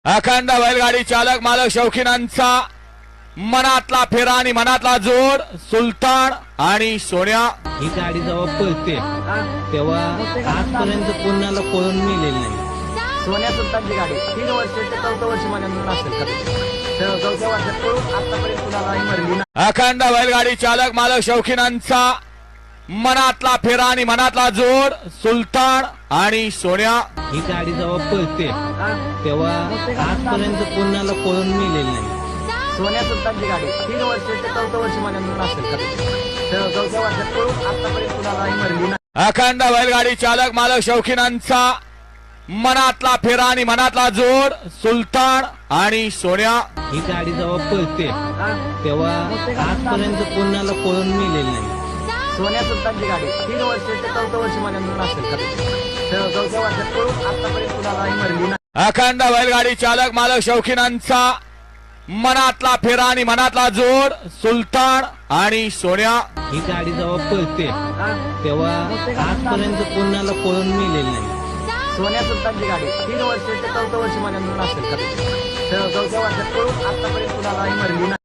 अखंड बैलगाडी चालक मालक शौकीनांचा मनातला फेरा आणि मनातला जोड सुलतान आणि सोन्या। ही गाडी जेव्हा पळते तेव्हा आजपर्यंत कोणाला पळून मिळेल नाही। सोन्या सुलतानची गाडी 3 वर्ष ते 4 वर्ष माझ्यानंतर असेल 4 वर्षात पळून आतापर्यंत कुणालाही मरली नाही। अखंड बैलगाडी चालक मालक शौकीनांचा मनातला फेरा आणि मनातला जोड सुलतान आणि सोन्या। ही गाडी जेव्हा पळते तेव्हा आजपर्यंत कोणाला पळून मिळेल नाही। सोन्या सुलतानची गाडी 3 वर्ष ते 4 वर्ष माझ्यानंतर असेल 4 वर्षात पळून आतापर्यंत कुणालाही मरली नाही। अखंड बैलगाडी चालक मालक शौकीनांचा मनातला फेरा आणि मनातला जोड सुलतान आणि सोन्या। ही गाडी जेव्हा पळते तेव्हा आजपर्यंत कोणाला पळून मिळेल नाही। सोन्या सुलतानची गाडी 3 वर्ष ते 4 वर्ष माझ्यानंतर असेल 4 वर्षात पळून आतापर्यंत कुणालाही मरली नाही। अखंड बैलगाडी चालक मालक शौकीनांचा मनातला फेरा आणि मनातला जोड सुलतान आणि सोन्या। ही गाडी जेव्हा पळते तेव्हा आजपर्यंत कोणाला पळून मिळेल नाही। सोन्या सुलतानची गाडी 3 वर्ष ते 4 वर्ष माझ्यानंतर असेल 4 वर्षात पळून आतापर्यंत कुणालाही मरली नाही।